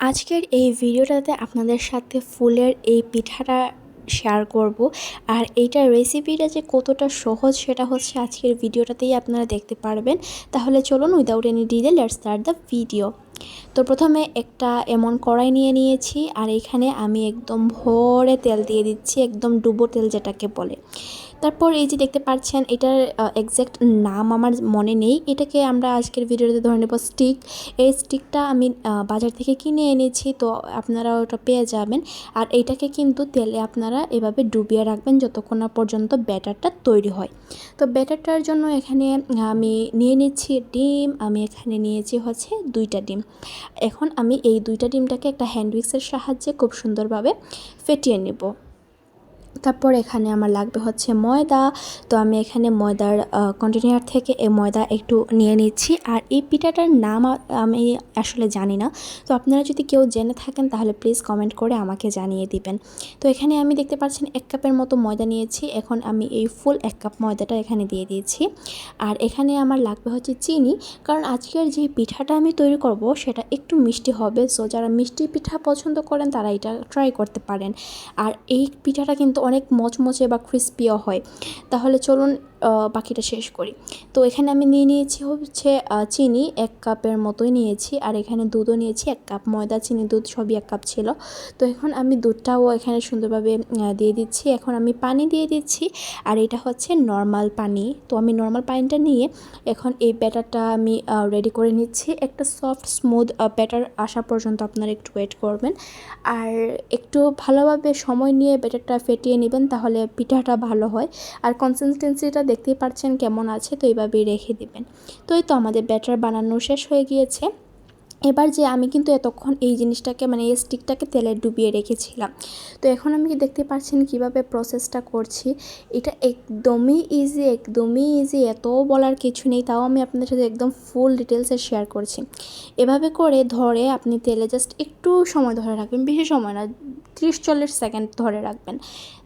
আজকের এই ভিডিওটাতে আপনাদের সাথে ফুলের এই পিঠাটা শেয়ার করব। আর এইটার রেসিপিটা যে কতটা সহজ সেটা হচ্ছে আজকের ভিডিওটাতেই আপনারা দেখতে পারবেন। তাহলে চলুন without any delay let's start the video. তো প্রথমে একটা এমন কড়াই নিয়ে নিয়েছি, আর এখানে আমি একদম ভরে তেল দিয়ে দিচ্ছি, একদম ডুবো তেল যেটাকে বলে। তারপর এই যে দেখতে পাচ্ছেন, এটার এক্স্যাক্ট নাম আমার মনে নেই, এটাকে আমরা আজকের ভিডিওতে ধরে নেব স্টিক। এই স্টিকটা আমি বাজার থেকে কিনে এনেছি, তো আপনারা ওটা পেয়ে যাবেন। আর এইটাকে কিন্তু তেলে আপনারা এভাবে ডুবিয়ে রাখবেন যতক্ষণ না পর্যন্ত ব্যাটারটা তৈরি হয়। তো ব্যাটারটার জন্য এখানে আমি নিয়ে নিচ্ছি ডিম। আমি এখানে নিয়েছি হচ্ছে 2টা ডিম। এখন আমি এই 2টা ডিমটাকে একটা হ্যান্ড উইক্সের সাহায্যে খুব সুন্দরভাবে ফেটিয়ে নেব। তারপর এখানে আমার লাগবে হচ্ছে ময়দা। তো আমি এখানে ময়দার কন্টেনার থেকে এই ময়দা একটু নিয়ে নিচ্ছি। আর এই পিঠাটার নাম আমি আসলে জানি না, তো আপনারা যদি কেউ জেনে থাকেন তাহলে প্লিজ কমেন্ট করে আমাকে জানিয়ে দিবেন। তো এখানে আমি দেখতে পাচ্ছেন 1 কাপের মতো ময়দা নিয়েছি। এখন আমি এই ফুল 1 কাপ ময়দাটা এখানে দিয়ে দিয়েছি। আর এখানে আমার লাগবে হচ্ছে চিনি, কারণ আজকের যে পিঠাটা আমি তৈরি করব সেটা একটু মিষ্টি হবে। সো যারা মিষ্টি পিঠা পছন্দ করেন তারা এটা ট্রাই করতে পারেন। আর এই পিঠাটা কিন্তু অনেক মচমচে বা ক্রিস্পিও হয়। তাহলে চলুন বাকিটা শেষ করি। তো এখানে আমি নিয়ে নিয়েছি হচ্ছে চিনি 1 কাপের মতোই নিয়েছি। আর এখানে দুধও নিয়েছি 1 কাপ। ময়দা, চিনি, দুধ সবই 1 কাপ ছিল। তো এখন আমি দুধটাও এখানে সুন্দরভাবে দিয়ে দিচ্ছি। এখন আমি পানি দিয়ে দিচ্ছি, আর এটা হচ্ছে নর্মাল পানি। তো আমি নর্মাল পানিটা নিয়ে এখন এই ব্যাটারটা আমি রেডি করে নিচ্ছি। একটা সফট স্মুথ ব্যাটার আসা পর্যন্ত আপনারা একটু ওয়েট করবেন। আর একটু ভালোভাবে সময় নিয়ে ব্যাটারটা ফেটিয়ে নেবেন, তাহলে পিঠাটা ভালো হয়। আর কনসিস্টেন্সিটা দেখতেই পাচ্ছেন কেমন আছে, তো এইভাবেই রেখে দিবেন। তো এই তো আমাদের ব্যাটার বানানো শেষ হয়ে গিয়েছে। এবার যে আমি কিন্তু এতক্ষণ এই জিনিসটাকে মানে এই স্টিকটাকে তেলে ডুবিয়ে রেখেছিলাম। তো এখন আমি দেখতে পাচ্ছেন কিভাবে প্রসেসটা করছি। এটা একদমই ইজি, এত বলার কিছু নেই। তাও আমি আপনাদের সাথে একদম ফুল ডিটেলসে শেয়ার করছি। এভাবে করে ধরে আপনি তেলে জাস্ট একটু সময় ধরে রাখবেন, বেশি সময় না, 30-40 সেকেন্ড ধরে রাখবেন।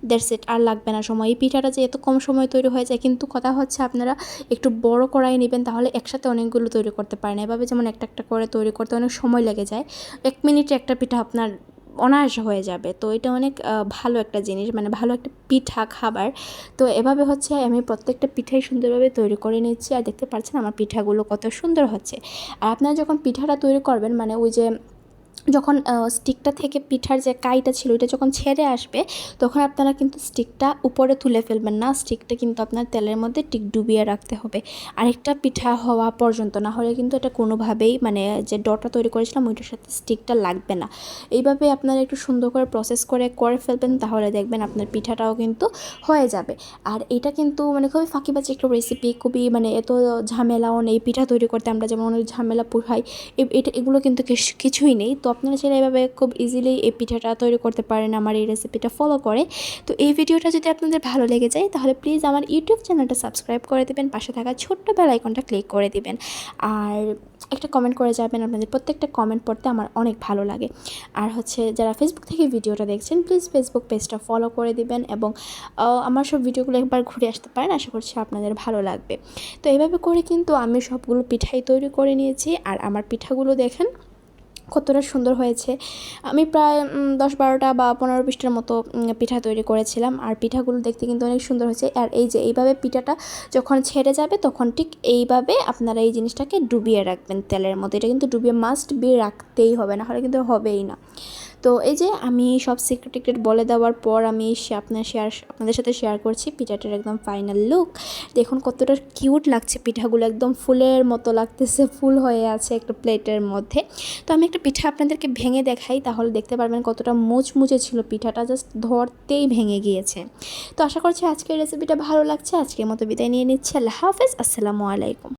দ্যাটস ইট, আর লাগবে না সময়। এই পিঠাটা যে এত কম সময় তৈরি হয়ে যায়, কিন্তু কথা হচ্ছে আপনারা একটু বড় কড়াই নেবেন, তাহলে একসাথে অনেকগুলো তৈরি করতে পারেন। এভাবে যেমন একটা একটা করে তৈরি করতে অনেক সময় লেগে যায়, 1 মিনিটে একটা পিঠা আপনার অনায়াসে হয়ে যাবে। তো এটা অনেক ভালো একটা জিনিস, মানে ভালো একটা পিঠা খাবার। তো এভাবে হচ্ছে আমি প্রত্যেকটা পিঠাই সুন্দরভাবে তৈরি করে নিচ্ছি। আর দেখতে পাচ্ছেন আমার পিঠাগুলো কত সুন্দর হচ্ছে। আর আপনারা যখন পিঠাটা তৈরি করবেন, মানে ওই যে যখন স্টিকটা থেকে পিঠার যে কাইটা ছিল ওইটা যখন ছেড়ে আসবে, তখন আপনারা কিন্তু স্টিকটা উপরে তুলে ফেলবেন না। স্টিকটা কিন্তু আপনার তেলের মধ্যে ঠিক ডুবিয়ে রাখতে হবে আরেকটা পিঠা হওয়া পর্যন্ত, না হলে কিন্তু এটা কোনোভাবেই মানে যে ডটা তৈরি করেছিলাম ওইটার সাথে স্টিকটা লাগবে না। এইভাবে আপনারা একটু সুন্দর করে প্রসেস করে ফেলবেন, তাহলে দেখবেন আপনার পিঠাটাও কিন্তু হয়ে যাবে। আর এটা কিন্তু মানে খুবই ফাঁকিবাজি একটা রেসিপি, খুবই মানে এত ঝামেলাও নেই পিঠা তৈরি করতে। আমরা যেমন অনেক ঝামেলা পোহাই, এগুলো কিন্তু কিছুই নেই। তো আপনারা চাইলে এভাবে খুব ইজিলি এই পিঠাটা তৈরি করতে পারেন আমার এই রেসিপিটা ফলো করে। তো এই ভিডিওটা যদি আপনাদের ভালো লেগে যায় তাহলে প্লিজ আমার ইউটিউব চ্যানেলটা সাবস্ক্রাইব করে দেবেন, পাশে থাকা ছোট্ট বেল আইকনটা ক্লিক করে দিবেন। আর একটা কমেন্ট করে যাবেন, আপনাদের প্রত্যেকটা কমেন্ট পড়তে আমার অনেক ভালো লাগে। আর হচ্ছে যারা ফেসবুক থেকে ভিডিওটা দেখছেন প্লিজ ফেসবুক পেজটা ফলো করে দিবেন, এবং আমার সব ভিডিওগুলো একবার ঘুরে আসতে পারেন, আশা করছি আপনাদের ভালো লাগবে। তো এইভাবে করে কিন্তু আমি সবগুলো পিঠাই তৈরি করে নিয়েছি। আর আমার পিঠাগুলো দেখেন কতটা সুন্দর হয়েছে। আমি প্রায় 10-12টা বা 15-20টার মতো পিঠা তৈরি করেছিলাম। আর পিঠাগুলো দেখতে কিন্তু অনেক সুন্দর হয়েছে। আর এই যে এইভাবে পিঠাটা যখন ছেড়ে যাবে তখন ঠিক এইভাবে আপনারা এই জিনিসটাকে ডুবিয়ে রাখবেন তেলের মধ্যে। এটা কিন্তু ডুবিয়ে মাস্ট বি রাখতেই হবে, না হলে কিন্তু হবেই না। তো এই যে আমি সব সিক্রেট বলে দেওয়ার পর আমি আপনাদের সাথে শেয়ার করছি পিঠাটার একদম ফাইনাল লুক। দেখুন কতটা কিউট লাগছে, পিঠাগুলো একদম ফুলের মতো লাগতেছে, ফুল হয়ে আছে একটা প্লেটের মধ্যে। তো আমি একটা পিঠা আপনাদেরকে ভেঙে দেখাই, তাহলে দেখতে পারবেন কতটা মুচমুচে ছিল পিঠাটা, জাস্ট ধরতেই ভেঙে গিয়েছে। তো আশা করছি আজকের রেসিপিটা ভালো লাগছে। আজকের মতো বিদায় নিয়ে নিচ্ছি। আল্লাহ হাফেজ, আসসালামু আলাইকুম।